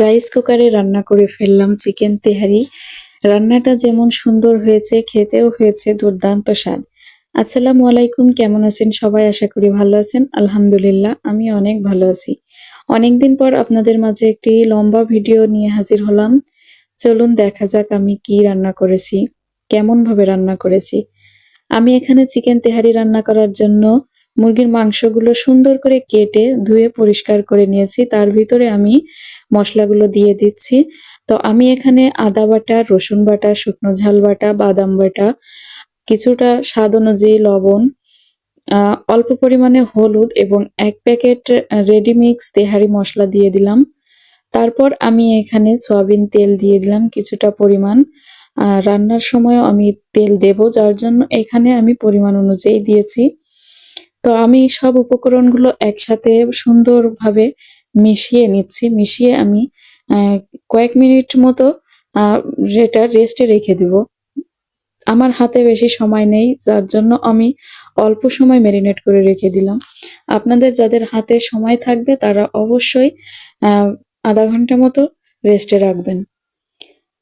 Rice কুকারে রান্না করে ফেললাম চিকেন তেহারি। রান্নাটা যেমন সুন্দর হয়েছে, খেতেও হয়েছে দুর্দান্ত স্বাদ। আসসালামু আলাইকুম, কেমন আছেন সবাই? আশা করি ভালো আছেন। আলহামদুলিল্লাহ, আমি অনেক ভালো আছি। অনেকদিন পর আপনাদের মাঝে একটি লম্বা ভিডিও নিয়ে হাজির হলাম। চলুন দেখা যাক আমি কি রান্না করেছি, কেমন ভাবে রান্না করেছি। আমি এখানে চিকেন তেহারি রান্না করার জন্য মুরগির মাংসগুলো সুন্দর করে কেটে ধুয়ে পরিষ্কার করে নিয়েছি। তার ভিতরে আমি মশলাগুলো দিয়ে দিচ্ছি। তো আমি এখানে আদা বাটা, রসুন বাটা, শুকনো ঝাল বাটা, বাদাম বাটা, কিছুটা স্বাদ অনুযায়ী লবণ, অল্প পরিমাণে হলুদ এবং ১ প্যাকেট রেডিমিক্স তেহারি মসলা দিয়ে দিলাম। তারপর আমি এখানে সয়াবিন তেল দিয়ে দিলাম কিছুটা পরিমাণ। রান্নার সময়ও আমি তেল দেব, যার জন্য এখানে আমি পরিমাণ অনুযায়ী দিয়েছি। তো আমি সব উপকরণগুলো একসাথে সুন্দরভাবে মিশিয়ে নিচ্ছি। মিশিয়ে আমি কয়েক মিনিট মতো এটা রেস্টে রেখে দিব। আমার হাতে বেশি সময় নেই, যার জন্য আমি অল্প সময় ম্যারিনেট করে রেখে দিলাম। আপনাদের যাদের হাতে সময় থাকবে তারা অবশ্যই আধা ঘন্টা মতো রেস্টে রাখবেন।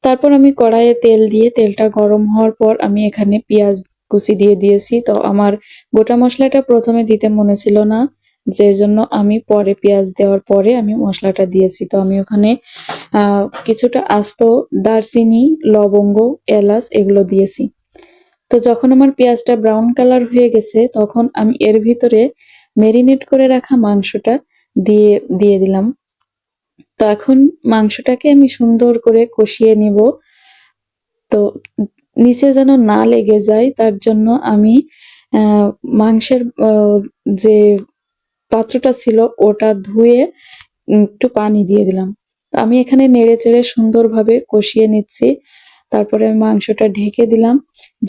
তারপর আমি কড়াইয়ে তেল দিয়ে তেলটা গরম হওয়ার পর আমি এখানে পেঁয়াজ কুচি দিয়ে দিয়েছি। তো আমার গোটা মশলাটা প্রথমে দিতে মনে ছিল না, যে জন্য আমি পরে পেঁয়াজ দেওয়ার পরে আমি মশলাটা দিয়েছি। তো আমি ওখানে কিছুটা আস্ত দারচিনি, লবঙ্গ, এলাচ এগুলো দিয়েছি। তো যখন আমার পেঁয়াজটা ব্রাউন কালার হয়ে গেছে তখন আমি এর ভিতরে ম্যারিনেট করে রাখা মাংসটা দিয়ে দিয়ে দিলাম। তো এখন মাংসটাকে আমি সুন্দর করে কষিয়ে নিব। তো নিচে যেন না লেগে যায় তার জন্য আমি মাংসের যে পাত্রটা ছিল ওটা ধুয়ে একটু পানি দিয়ে দিলাম। তো আমি এখানে নেড়ে চেড়ে সুন্দরভাবে কষিয়ে নিচ্ছি। তারপরে আমি মাংসটা ঢেকে দিলাম।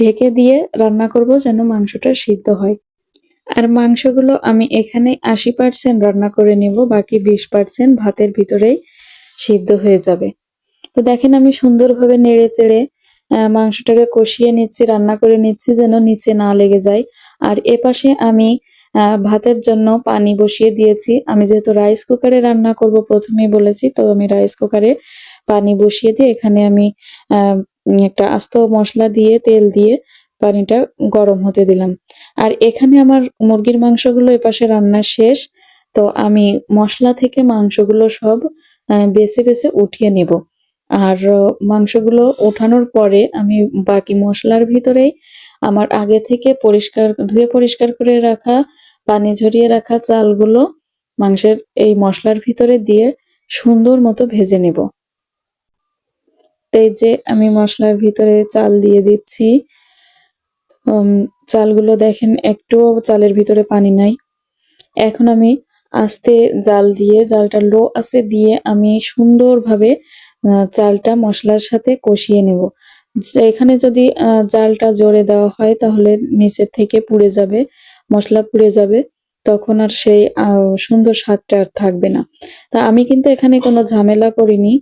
ঢেকে দিয়ে রান্না করব যেন মাংসটা সিদ্ধ হয়। আর মাংসগুলো আমি এখানে ৮০% রান্না করে নেব, বাকি ২০% ভাতের ভিতরেই সিদ্ধ হয়ে যাবে। তো দেখেন আমি সুন্দরভাবে নেড়ে চেড়ে মাংসটাকে কষিয়ে নিচ্ছি, রান্না করে নিচ্ছি যেন নিচে না লেগে যায়। আর এপাশে আমি ভাতের জন্য পানি বসিয়ে দিয়েছি। আমি যেহেতু রাইস কুকারে রান্না করব প্রথমেই বলেছি, তো আমি রাইস কুকারে পানি বসিয়ে দিয়ে এখানে আমি একটা আস্ত মশলা দিয়ে তেল দিয়ে পানিটা গরম হতে দিলাম। আর এখানে আমার মুরগির মাংসগুলো এপাশে রান্না শেষ। তো আমি মশলা থেকে মাংসগুলো সব বেছে বেছে উঠিয়ে নেব। আর মাংসগুলো ওঠানোর পরে আমি বাকি মশলার ভিতরেই আমার আগে থেকে ধুয়ে পরিষ্কার করে রাখা, পানি ঝরিয়ে রাখা চালগুলো মাংসের এই মশলার ভিতরে দিয়ে সুন্দর মতো ভেজে নেব। এই যে আমি মশলার ভিতরে চাল দিয়ে দিচ্ছি। চালগুলো দেখেন একটুও চালের ভিতরে পানি নাই। এখন আমি আস্তে জালটা লো আঁচে দিয়ে আমি সুন্দরভাবে চালটা মশলার সাথে কষিয়ে নেব। এখানে যদি জালটা জোরে দেওয়া হয় তাহলে নিচের থেকে পুড়ে যাবে, মশলা পুড়ে যাবে, তখন আর সেই সুন্দর স্বাদটা আর থাকবে না। তা আমি কিন্তু এখানে কোনো ঝামেলা করিনি।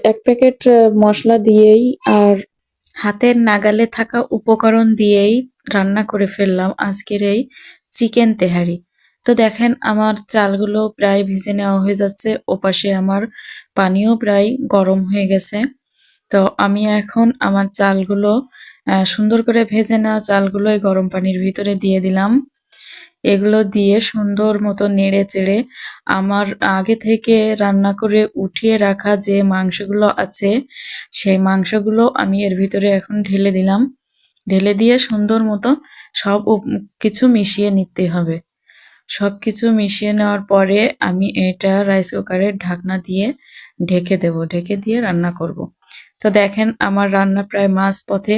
১ প্যাকেট মশলা দিয়েই আর হাতের নাগালে থাকা উপকরণ দিয়েই রান্না করে ফেললাম আজকের এই চিকেন তেহারি। তো দেখেন আমার চালগুলো প্রায় ভেজে নেওয়া হয়ে যাচ্ছে, ওপাশে আমার পানিও প্রায় গরম হয়ে গেছে। তো আমি এখন আমার চালগুলো সুন্দর করে ভেজে নেওয়া চালগুলো এই গরম পানির ভিতরে দিয়ে দিলাম। এগুলো দিয়ে সুন্দর মতো নেড়ে চেড়ে আমার আগে থেকে রান্না করে উঠিয়ে রাখা যে মাংসগুলো আছে সেই মাংসগুলো আমি এর ভিতরে এখন ঢেলে দিলাম। ঢেলে দিয়ে সুন্দর মতো সব কিছু মিশিয়ে নিতে হবে। সবকিছু মিশিয়ে নেওয়ার পরে আমি এটা রাইস কুকারের ঢাকনা দিয়ে ঢেকে দেব। ঢেকে দিয়ে রান্না করব। তো দেখেন আমার রান্না প্রায় মাঝপথে।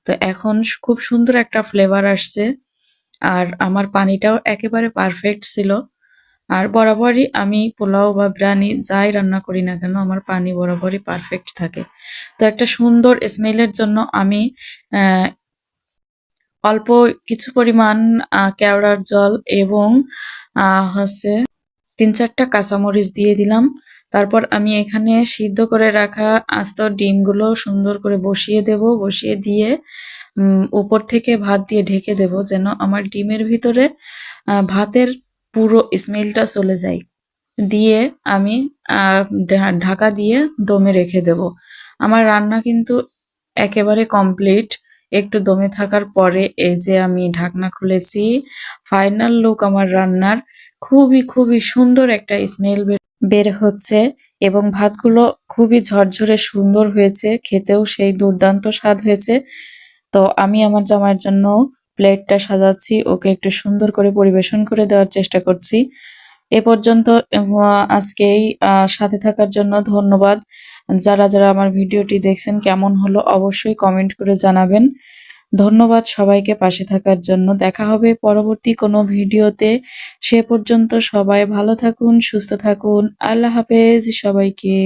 তো এখন খুব সুন্দর একটা ফ্লেভার আসছে। আর আমার পানিটাও একেবারে পারফেক্ট ছিল। আর বরাবরই আমি পোলাও বা বিরিয়ানি যাই রান্না করি না কেন আমার পানি বরাবরই পারফেক্ট থাকে। তো একটা সুন্দর স্মেলের জন্য আমি অল্প কিছু পরিমাণ কেওড়ার জল এবং হচ্ছে ৩-৪টা কাঁচামরিচ দিয়ে দিলাম। তারপর আমি এখানে সিদ্ধ করে রাখা আস্ত ডিমগুলো সুন্দর করে বসিয়ে দেব। বসিয়ে দিয়ে উপর থেকে ভাত দিয়ে ঢেকে দেব যেন আমার ডিমের ভিতরে ভাতের পুরো স্মেলটা চলে যায়। দিয়ে আমি ঢাকা দিয়ে দমে রেখে দেব। আমার রান্না কিন্তু একেবারে কমপ্লিট। একটু দমে থাকার পরে এই যে আমি ঢাকনা খুলেছি। ফাইনাল লুক আমার রান্নার। খুবই সুন্দর একটা স্মেল বের হচ্ছে এবং ভাতগুলো খুবই ঝরঝরে সুন্দর হয়েছে। খেতেও সেই দুর্দান্ত স্বাদ হয়েছে। তো আমি আমার জামাইয়ের জন্য প্লেটটা সাজাচ্ছি। ওকে একটু সুন্দর করে পরিবেশন করে দেওয়ার চেষ্টা করছি। এ পর্যন্ত আজকেই সাথে থাকার জন্য ধন্যবাদ। যারা আমার ভিডিওটি দেখছেন কেমন হলো অবশ্যই কমেন্ট করে জানাবেন। ধন্যবাদ সবাইকে পাশে থাকার জন্য। দেখা হবে পরবর্তী কোনো ভিডিওতে। সে পর্যন্ত সবাই ভালো থাকুন, সুস্থ থাকুন। আল্লাহ হাফেজ সবাইকে।